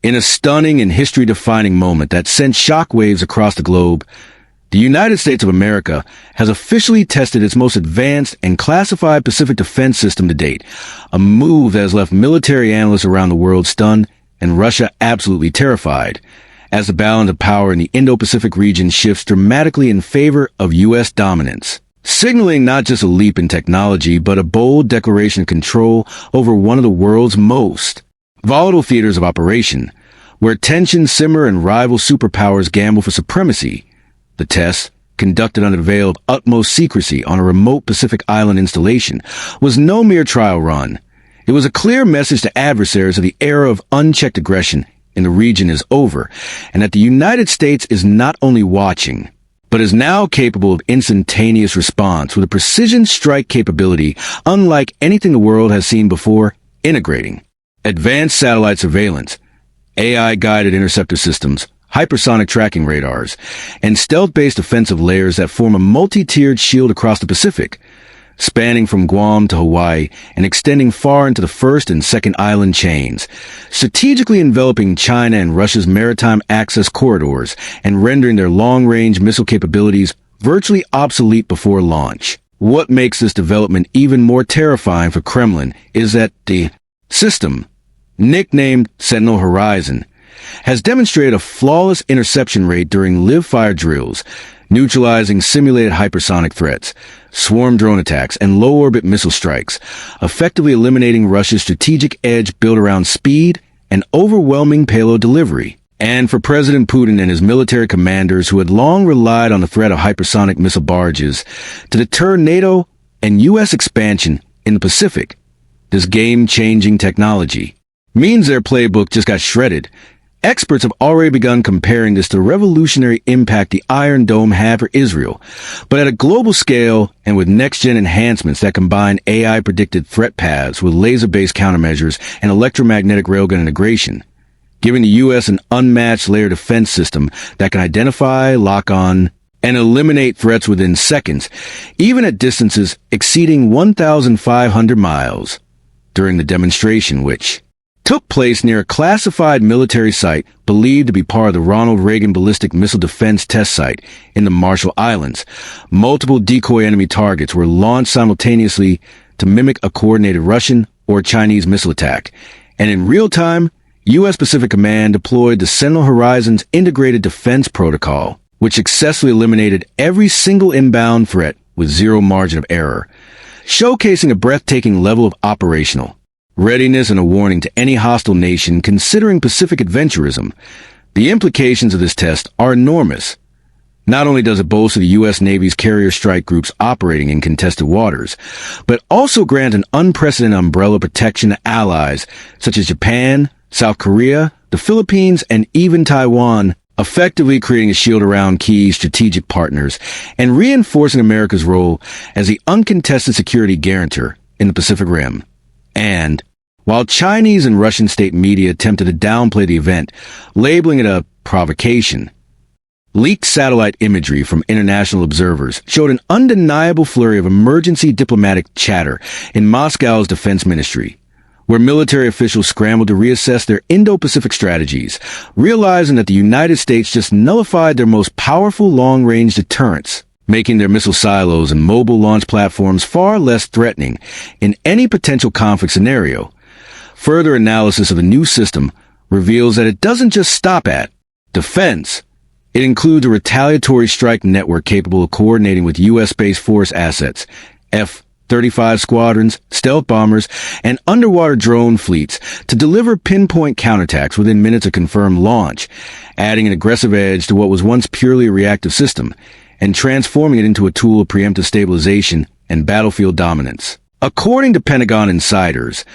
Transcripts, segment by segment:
In a stunning and history-defining moment that sent shockwaves across the globe, the United States of America has officially tested its most advanced and classified Pacific defense system to date, a move that has left military analysts around the world stunned and Russia absolutely terrified, as the balance of power in the Indo-Pacific region shifts dramatically in favor of U.S. dominance, signaling not just a leap in technology, but a bold declaration of control over one of the world's most volatile theaters of operation, where tensions simmer and rival superpowers gamble for supremacy. The test, conducted under the veil of utmost secrecy on a remote Pacific island installation, was no mere trial run. It was a clear message to adversaries that the era of unchecked aggression in the region is over, and that the United States is not only watching, but is now capable of instantaneous response with a precision strike capability unlike anything the world has seen before, integrating advanced satellite surveillance, AI-guided interceptor systems, hypersonic tracking radars, and stealth-based defensive layers that form a multi-tiered shield across the Pacific, spanning from Guam to Hawaii and extending far into the first and second island chains, strategically enveloping China and Russia's maritime access corridors and rendering their long-range missile capabilities virtually obsolete before launch. What makes this development even more terrifying for Kremlin is that the system, nicknamed Sentinel Horizon, has demonstrated a flawless interception rate during live-fire drills, neutralizing simulated hypersonic threats, swarm drone attacks, and low-orbit missile strikes, effectively eliminating Russia's strategic edge built around speed and overwhelming payload delivery. And for President Putin and his military commanders who had long relied on the threat of hypersonic missile barrages to deter NATO and U.S. expansion in the Pacific, this game-changing technology means their playbook just got shredded. Experts have already begun comparing this to the revolutionary impact the Iron Dome had for Israel, but at a global scale and with next-gen enhancements that combine AI-predicted threat paths with laser-based countermeasures and electromagnetic railgun integration, giving the U.S. an unmatched layered defense system that can identify, lock on, and eliminate threats within seconds, even at distances exceeding 1,500 miles. During the demonstration, which took place near a classified military site believed to be part of the Ronald Reagan Ballistic Missile Defense Test Site in the Marshall Islands, multiple decoy enemy targets were launched simultaneously to mimic a coordinated Russian or Chinese missile attack, and in real time, U.S. Pacific Command deployed the Sentinel Horizon's integrated defense protocol, which successfully eliminated every single inbound threat with zero margin of error, showcasing a breathtaking level of operational readiness and a warning to any hostile nation considering Pacific adventurism. The implications of this test are enormous. Not only does it bolster the U.S. Navy's carrier strike groups operating in contested waters, but also grant an unprecedented umbrella protection to allies such as Japan, South Korea, the Philippines, and even Taiwan, effectively creating a shield around key strategic partners and reinforcing America's role as the uncontested security guarantor in the Pacific Rim. And while Chinese and Russian state media attempted to downplay the event, labeling it a provocation, leaked satellite imagery from international observers showed an undeniable flurry of emergency diplomatic chatter in Moscow's defense ministry, where military officials scrambled to reassess their Indo-Pacific strategies, realizing that the United States just nullified their most powerful long-range deterrents, making their missile silos and mobile launch platforms far less threatening in any potential conflict scenario. Further analysis of the new system reveals that it doesn't just stop at defense. It includes a retaliatory strike network capable of coordinating with U.S. Space Force assets, F-35 squadrons, stealth bombers, and underwater drone fleets to deliver pinpoint counterattacks within minutes of confirmed launch, adding an aggressive edge to what was once purely a reactive system, and transforming it into a tool of preemptive stabilization and battlefield dominance. According to Pentagon insiders,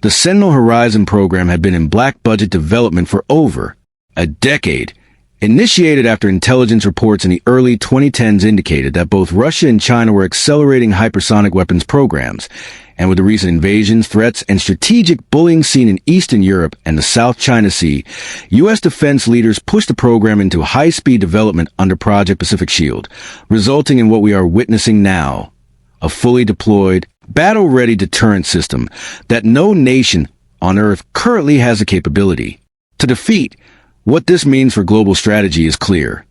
the Sentinel Horizon program had been in black budget development for over a decade, initiated after intelligence reports in the early 2010s indicated that both Russia and China were accelerating hypersonic weapons programs, and with the recent invasions, threats, and strategic bullying seen in Eastern Europe and the South China Sea, U.S. defense leaders pushed the program into high-speed development under Project Pacific Shield, resulting in what we are witnessing now, a fully deployed, battle-ready deterrent system that no nation on Earth currently has the capability To defeat, what this means for global strategy is clear.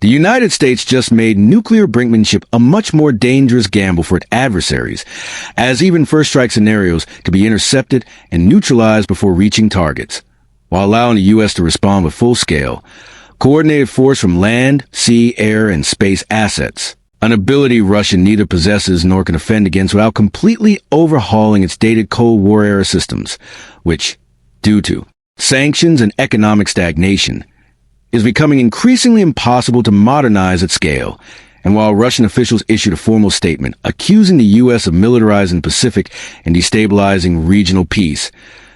The United States just made nuclear brinkmanship a much more dangerous gamble for its adversaries, as even first strike scenarios could be intercepted and neutralized before reaching targets, while allowing the U.S. to respond with full-scale, coordinated force from land, sea, air, and space assets, an ability Russia neither possesses nor can defend against without completely overhauling its dated Cold War-era systems, which, due to sanctions and economic stagnation, is becoming increasingly impossible to modernize at scale. And while Russian officials issued a formal statement accusing the U.S. of militarizing the Pacific and destabilizing regional peace,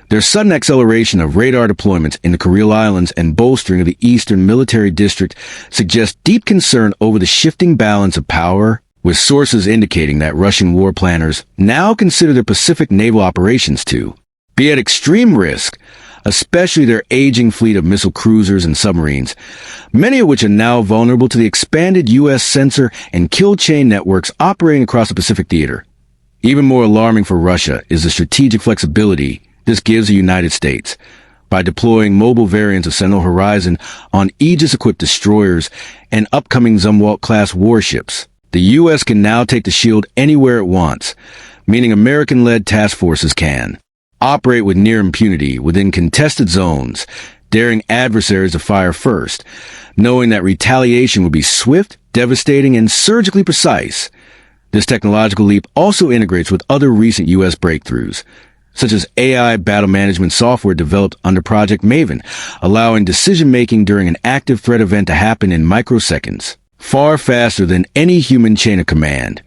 their sudden acceleration of radar deployments in the Kuril Islands and bolstering of the Eastern Military District suggests deep concern over the shifting balance of power, with sources indicating that Russian war planners now consider their Pacific naval operations to be at extreme risk, especially their aging fleet of missile cruisers and submarines, many of which are now vulnerable to the expanded U.S. sensor and kill chain networks operating across the Pacific theater. Even more alarming for Russia is the strategic flexibility this gives the United States. By deploying mobile variants of Sentinel Horizon on Aegis-equipped destroyers and upcoming Zumwalt-class warships, the U.S. can now take the shield anywhere it wants, meaning American-led task forces can operate with near impunity within contested zones, daring adversaries to fire first, knowing that retaliation would be swift, devastating, and surgically precise. This technological leap also integrates with other recent U.S. breakthroughs, such as AI battle management software developed under Project Maven, allowing decision-making during an active threat event to happen in microseconds, far faster than any human chain of command,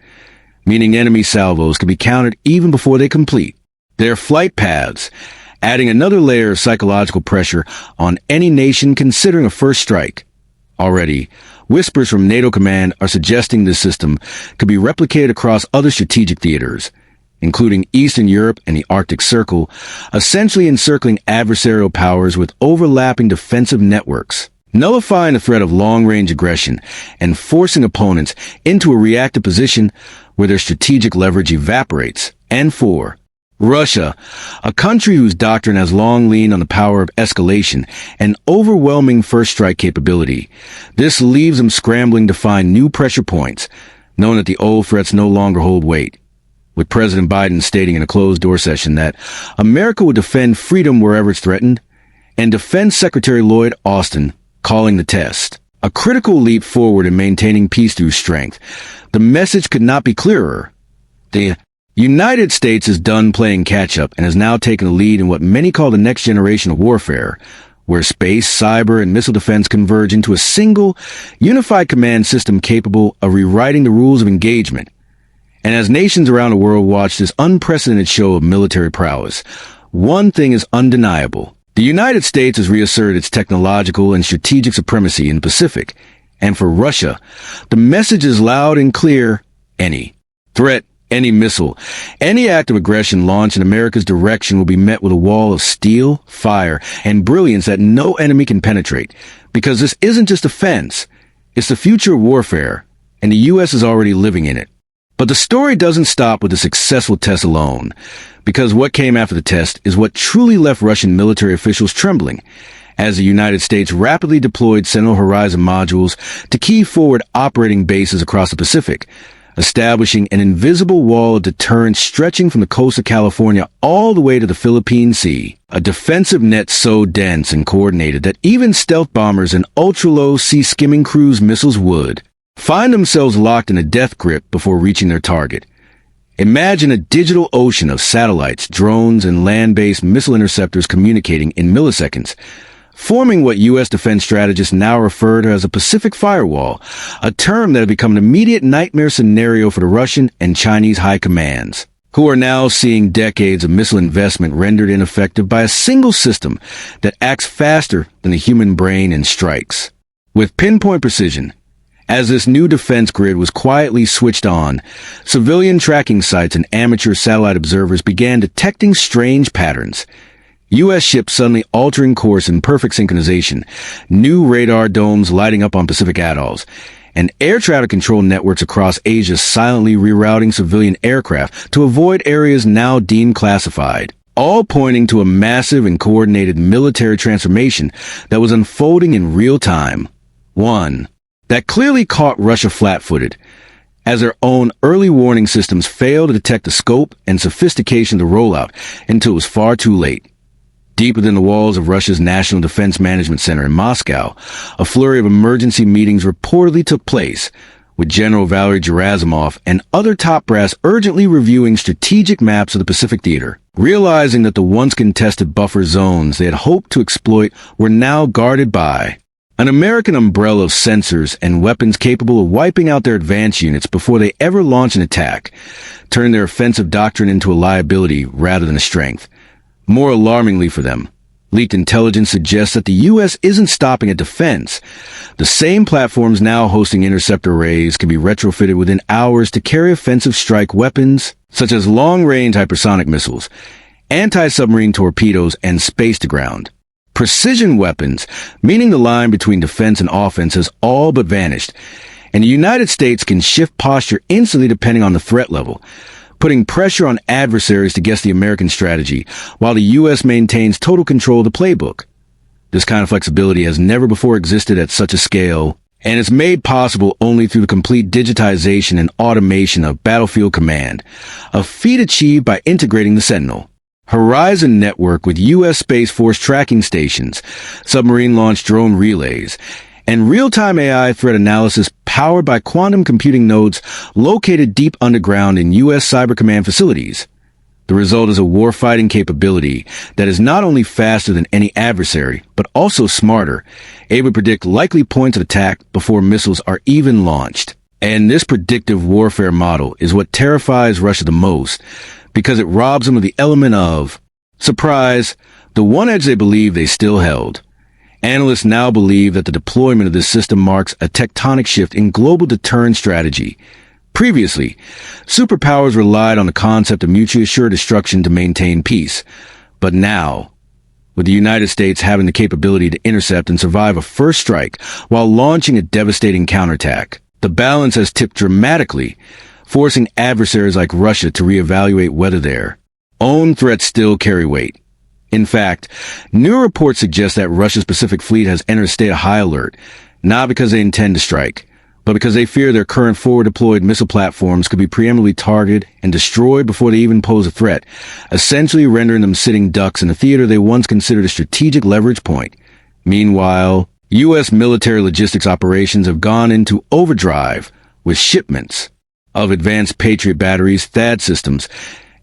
meaning enemy salvos can be countered even before they complete their flight paths, adding another layer of psychological pressure on any nation considering a first strike. Already, whispers from NATO command are suggesting this system could be replicated across other strategic theaters, including Eastern Europe and the Arctic Circle, essentially encircling adversarial powers with overlapping defensive networks, nullifying the threat of long-range aggression and forcing opponents into a reactive position where their strategic leverage evaporates. And for Russia, a country whose doctrine has long leaned on the power of escalation and overwhelming first strike capability, this leaves them scrambling to find new pressure points, knowing that the old threats no longer hold weight. With President Biden stating in a closed-door session that America would defend freedom wherever it's threatened, and Defense Secretary Lloyd Austin calling the test a critical leap forward in maintaining peace through strength, the message could not be clearer. The United States is done playing catch-up and has now taken the lead in what many call the next generation of warfare, where space, cyber, and missile defense converge into a single, unified command system capable of rewriting the rules of engagement. And as nations around the world watch this unprecedented show of military prowess, one thing is undeniable. The United States has reasserted its technological and strategic supremacy in the Pacific. And for Russia, the message is loud and clear: any threat, any missile, any act of aggression launched in America's direction will be met with a wall of steel, fire, and brilliance that no enemy can penetrate. Because this isn't just defense, it's the future of warfare, and the U.S. is already living in it. But the story doesn't stop with the successful test alone, because what came after the test is what truly left Russian military officials trembling, as the United States rapidly deployed Sentinel Horizon modules to key forward operating bases across the Pacific, establishing an invisible wall of deterrence stretching from the coast of California all the way to the Philippine Sea, a defensive net so dense and coordinated that even stealth bombers and ultra-low sea-skimming cruise missiles would find themselves locked in a death grip before reaching their target. Imagine a digital ocean of satellites, drones, and land-based missile interceptors communicating in milliseconds, forming what U.S. defense strategists now refer to as a Pacific firewall, a term that has become an immediate nightmare scenario for the Russian and Chinese high commands, who are now seeing decades of missile investment rendered ineffective by a single system that acts faster than the human brain and strikes with pinpoint precision. As this new defense grid was quietly switched on, civilian tracking sites and amateur satellite observers began detecting strange patterns. U.S. ships suddenly altering course in perfect synchronization, new radar domes lighting up on Pacific atolls, and air traffic control networks across Asia silently rerouting civilian aircraft to avoid areas now deemed classified. all pointing to a massive and coordinated military transformation that was unfolding in real time. One that clearly caught Russia flat-footed, as their own early warning systems failed to detect the scope and sophistication of the rollout until it was far too late. Deep within the walls of Russia's National Defense Management Center in Moscow, a flurry of emergency meetings reportedly took place, with General Valery Gerasimov and other top brass urgently reviewing strategic maps of the Pacific theater, realizing that the once contested buffer zones they had hoped to exploit were now guarded by an American umbrella of sensors and weapons capable of wiping out their advanced units before they ever launch an attack, turning their offensive doctrine into a liability rather than a strength. More alarmingly for them, leaked intelligence suggests that the U.S. isn't stopping at defense. The same platforms now hosting interceptor arrays can be retrofitted within hours to carry offensive strike weapons, such as long-range hypersonic missiles, anti-submarine torpedoes, and space-to-ground. Precision weapons, meaning the line between defense and offense, has all but vanished, and the United States can shift posture instantly depending on the threat level, putting pressure on adversaries to guess the American strategy, while the U.S. maintains total control of the playbook. This kind of flexibility has never before existed at such a scale, and is made possible only through the complete digitization and automation of battlefield command, a feat achieved by integrating the Sentinel Horizon network with U.S. Space Force tracking stations, submarine-launched drone relays, and real-time AI threat analysis powered by quantum computing nodes located deep underground in U.S. Cyber Command facilities. The result is a warfighting capability that is not only faster than any adversary, but also smarter, able to predict likely points of attack before missiles are even launched. And this predictive warfare model is what terrifies Russia the most, because it robs them of the element of surprise, the one edge they believe they still held. Analysts now believe that the deployment of this system marks a tectonic shift in global deterrent strategy. Previously, superpowers relied on the concept of mutually assured destruction to maintain peace. But now, with the United States having the capability to intercept and survive a first strike while launching a devastating counterattack, the balance has tipped dramatically, forcing adversaries like Russia to reevaluate whether their own threats still carry weight. In fact, new reports suggest that Russia's Pacific Fleet has entered a state of high alert, not because they intend to strike, but because they fear their current forward-deployed missile platforms could be preemptively targeted and destroyed before they even pose a threat, essentially rendering them sitting ducks in a theater they once considered a strategic leverage point. Meanwhile, U.S. military logistics operations have gone into overdrive with shipments of advanced Patriot batteries, THAAD systems,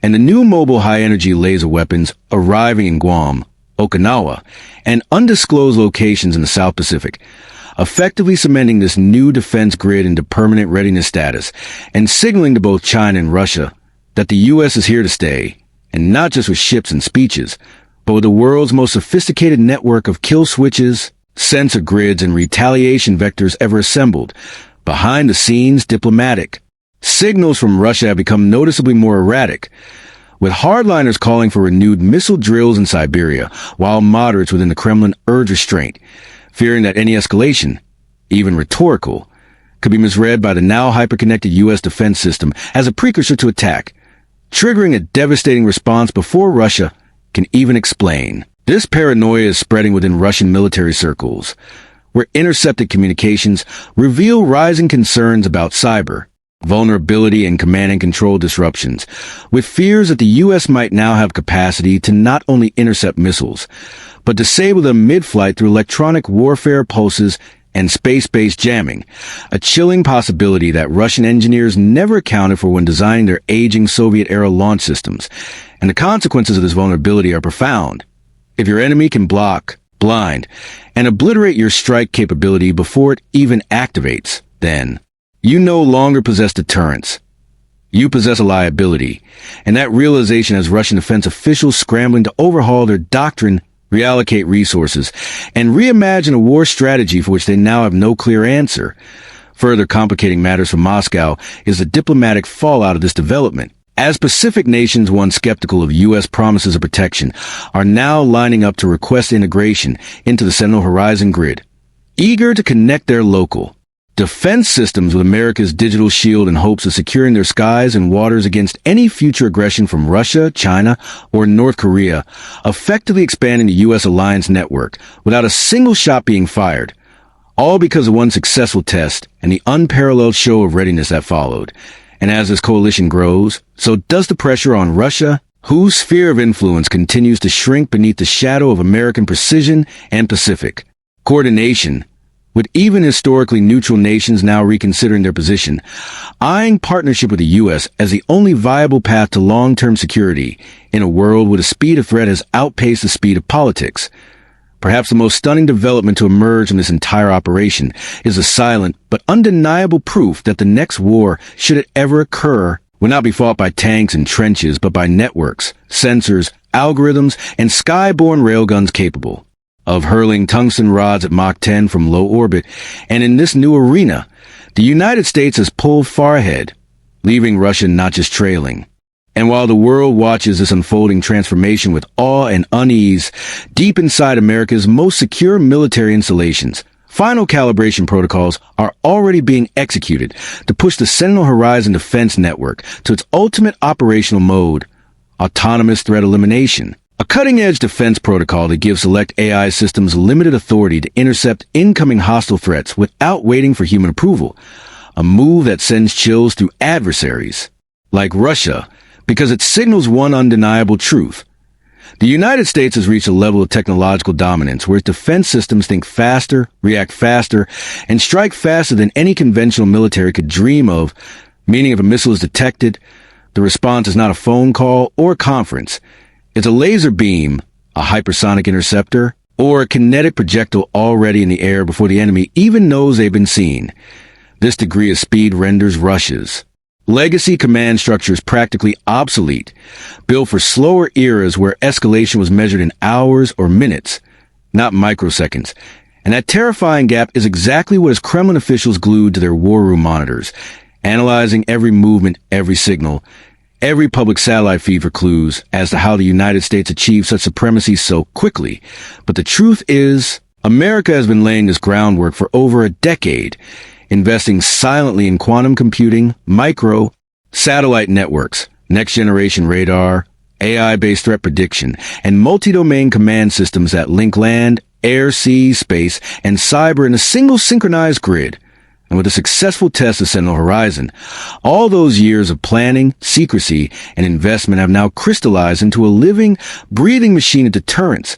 and the new mobile high-energy laser weapons arriving in Guam, Okinawa, and undisclosed locations in the South Pacific, effectively cementing this new defense grid into permanent readiness status and signaling to both China and Russia that the U.S. is here to stay, and not just with ships and speeches, but with the world's most sophisticated network of kill switches, sensor grids, and retaliation vectors ever assembled. Behind the scenes, diplomatic signals from Russia have become noticeably more erratic, with hardliners calling for renewed missile drills in Siberia, while moderates within the Kremlin urge restraint, fearing that any escalation, even rhetorical, could be misread by the now hyper-connected U.S. defense system as a precursor to attack, triggering a devastating response before Russia can even explain. This paranoia is spreading within Russian military circles, where intercepted communications reveal rising concerns about cyber vulnerability and command and control disruptions, with fears that the U.S. might now have capacity to not only intercept missiles, but disable them mid-flight through electronic warfare pulses and space-based jamming, a chilling possibility that Russian engineers never accounted for when designing their aging Soviet-era launch systems. And the consequences of this vulnerability are profound. If your enemy can block, blind, and obliterate your strike capability before it even activates, then you no longer possess deterrence. You possess a liability, and that realization has Russian defense officials scrambling to overhaul their doctrine, reallocate resources, and reimagine a war strategy for which they now have no clear answer. Further complicating matters for Moscow is the diplomatic fallout of this development, as Pacific nations once skeptical of U.S. promises of protection are now lining up to request integration into the Sentinel Horizon grid, eager to connect their local defense systems with America's digital shield in hopes of securing their skies and waters against any future aggression from Russia, China, or North Korea, effectively expanding the U.S. alliance network without a single shot being fired. All because of one successful test and the unparalleled show of readiness that followed. And as this coalition grows, so does the pressure on Russia, whose sphere of influence continues to shrink beneath the shadow of American precision and Pacific coordination, with even historically neutral nations now reconsidering their position, eyeing partnership with the U.S. as the only viable path to long-term security in a world where the speed of threat has outpaced the speed of politics. Perhaps the most stunning development to emerge from this entire operation is the silent but undeniable proof that the next war, should it ever occur, will not be fought by tanks and trenches, but by networks, sensors, algorithms, and skyborne railguns capable of hurling tungsten rods at Mach 10 from low orbit. And in this new arena, the United States has pulled far ahead, leaving Russia not just trailing. And while the world watches this unfolding transformation with awe and unease, deep inside America's most secure military installations, final calibration protocols are already being executed to push the Sentinel Horizon defense network to its ultimate operational mode, autonomous threat elimination. A cutting-edge defense protocol that gives select AI systems limited authority to intercept incoming hostile threats without waiting for human approval. A move that sends chills through adversaries, like Russia, because it signals one undeniable truth. The United States has reached a level of technological dominance where its defense systems think faster, react faster, and strike faster than any conventional military could dream of, meaning if a missile is detected, the response is not a phone call or a conference. It's a laser beam, a hypersonic interceptor, or a kinetic projectile already in the air before the enemy even knows they've been seen. This degree of speed renders Russia's legacy command structures practically obsolete, built for slower eras where escalation was measured in hours or minutes, not microseconds. And that terrifying gap is exactly what has Kremlin officials glued to their war room monitors, analyzing every movement, every signal, every public satellite feed for clues as to how the United States achieved such supremacy so quickly. But the truth is, America has been laying this groundwork for over a decade, investing silently in quantum computing, micro, satellite networks, next-generation radar, AI-based threat prediction, and multi-domain command systems that link land, air, sea, space, and cyber in a single synchronized grid. And with a successful test of Sentinel Horizon, all those years of planning, secrecy, and investment have now crystallized into a living, breathing machine of deterrence,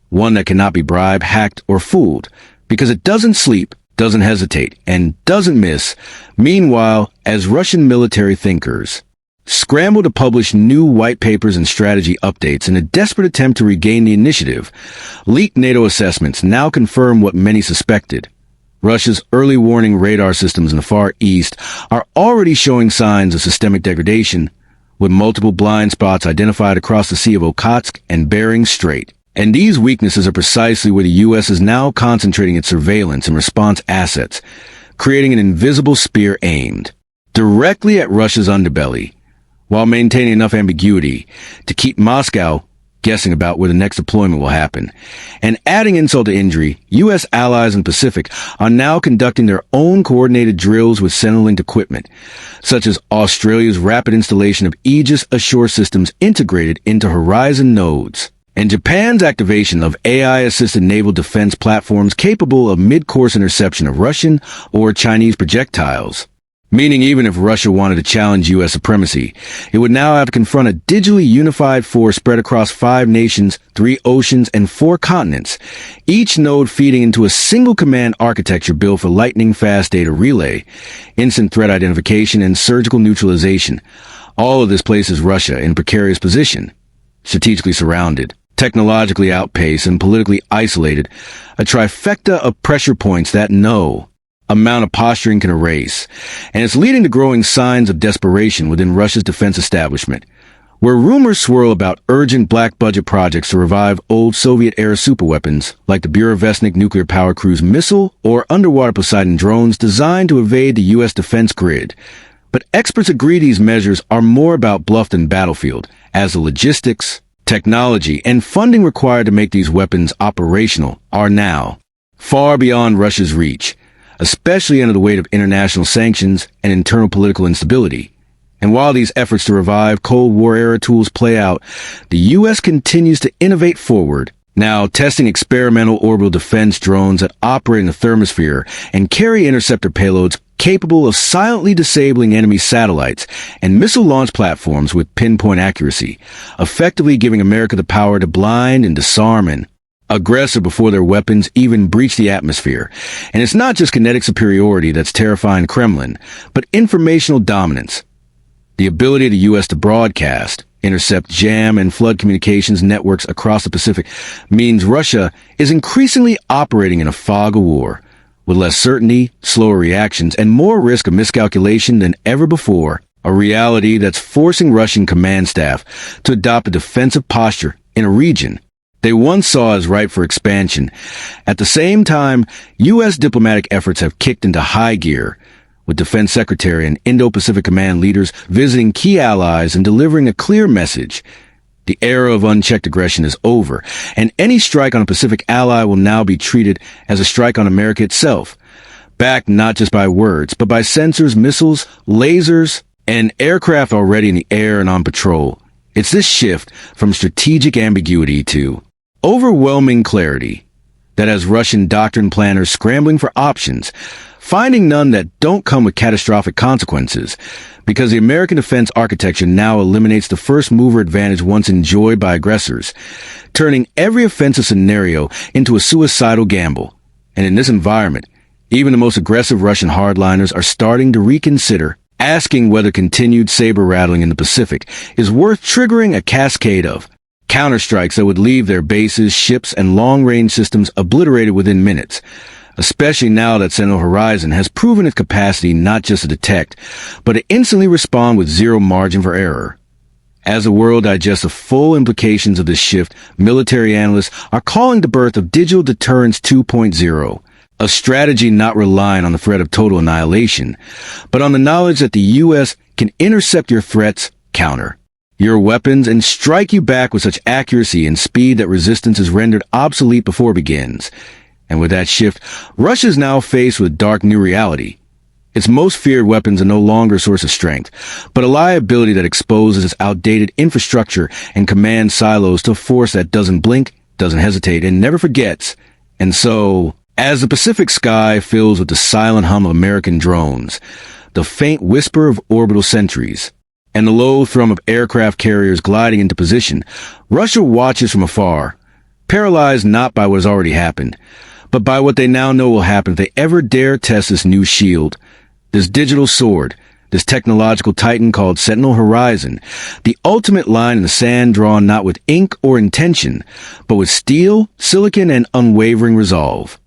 one that cannot be bribed, hacked, or fooled, because it doesn't sleep, doesn't hesitate, and doesn't miss. Meanwhile, as Russian military thinkers scramble to publish new white papers and strategy updates in a desperate attempt to regain the initiative, leaked NATO assessments now confirm what many suspected. Russia's early warning radar systems in the Far East are already showing signs of systemic degradation, with multiple blind spots identified across the Sea of Okhotsk and Bering Strait. And these weaknesses are precisely where the U.S. is now concentrating its surveillance and response assets, creating an invisible spear aimed directly at Russia's underbelly, while maintaining enough ambiguity to keep Moscow guessing about where the next deployment will happen. And adding insult to injury, U.S. allies in the Pacific are now conducting their own coordinated drills with Sentinel-linked equipment, such as Australia's rapid installation of Aegis Ashore systems integrated into Horizon nodes, and Japan's activation of AI-assisted naval defense platforms capable of mid-course interception of Russian or Chinese projectiles. Meaning even if Russia wanted to challenge U.S. supremacy, it would now have to confront a digitally unified force spread across 5 nations, 3 oceans, and 4 continents, each node feeding into a single command architecture built for lightning-fast data relay, instant threat identification, and surgical neutralization. All of this places Russia in a precarious position, strategically surrounded, technologically outpaced, and politically isolated, a trifecta of pressure points that no amount of posturing can erase, and it's leading to growing signs of desperation within Russia's defense establishment, where rumors swirl about urgent black budget projects to revive old Soviet-era superweapons like the Burevestnik nuclear power cruise missile or underwater Poseidon drones designed to evade the U.S. defense grid. But experts agree these measures are more about bluff than battlefield, as the logistics, technology, and funding required to make these weapons operational are now far beyond Russia's reach, especially under the weight of international sanctions and internal political instability. And while these efforts to revive Cold War-era tools play out, the U.S. continues to innovate forward, now testing experimental orbital defense drones that operate in the thermosphere and carry interceptor payloads capable of silently disabling enemy satellites and missile launch platforms with pinpoint accuracy, effectively giving America the power to blind and disarm an aggressor before their weapons even breach the atmosphere. And it's not just kinetic superiority that's terrifying Kremlin, but informational dominance. The ability of the U.S. to broadcast, intercept, jam, and flood communications networks across the Pacific means Russia is increasingly operating in a fog of war, with less certainty, slower reactions, and more risk of miscalculation than ever before, a reality that's forcing Russian command staff to adopt a defensive posture in a region they once saw as ripe for expansion. At the same time, U.S. diplomatic efforts have kicked into high gear, with Defense Secretary and Indo-Pacific Command leaders visiting key allies and delivering a clear message. The era of unchecked aggression is over, and any strike on a Pacific ally will now be treated as a strike on America itself, backed not just by words, but by sensors, missiles, lasers, and aircraft already in the air and on patrol. It's this shift from strategic ambiguity to overwhelming clarity that has Russian doctrine planners scrambling for options, finding none that don't come with catastrophic consequences, because the American defense architecture now eliminates the first-mover advantage once enjoyed by aggressors, turning every offensive scenario into a suicidal gamble. And in this environment, even the most aggressive Russian hardliners are starting to reconsider, asking whether continued saber-rattling in the Pacific is worth triggering a cascade of counterstrikes that would leave their bases, ships, and long-range systems obliterated within minutes, especially now that Sentinel Horizon has proven its capacity not just to detect, but to instantly respond with zero margin for error. As the world digests the full implications of this shift, military analysts are calling the birth of Digital Deterrence 2.0, a strategy not relying on the threat of total annihilation, but on the knowledge that the U.S. can intercept your threats, counter your weapons, and strike you back with such accuracy and speed that resistance is rendered obsolete before it begins. And with that shift, Russia is now faced with dark new reality. Its most feared weapons are no longer a source of strength, but a liability that exposes its outdated infrastructure and command silos to a force that doesn't blink, doesn't hesitate, and never forgets. And so, as the Pacific sky fills with the silent hum of American drones, the faint whisper of orbital sentries, and the low thrum of aircraft carriers gliding into position, Russia watches from afar, paralyzed not by what has already happened, but by what they now know will happen if they ever dare test this new shield, this digital sword, this technological titan called Sentinel Horizon, the ultimate line in the sand drawn not with ink or intention, but with steel, silicon, and unwavering resolve.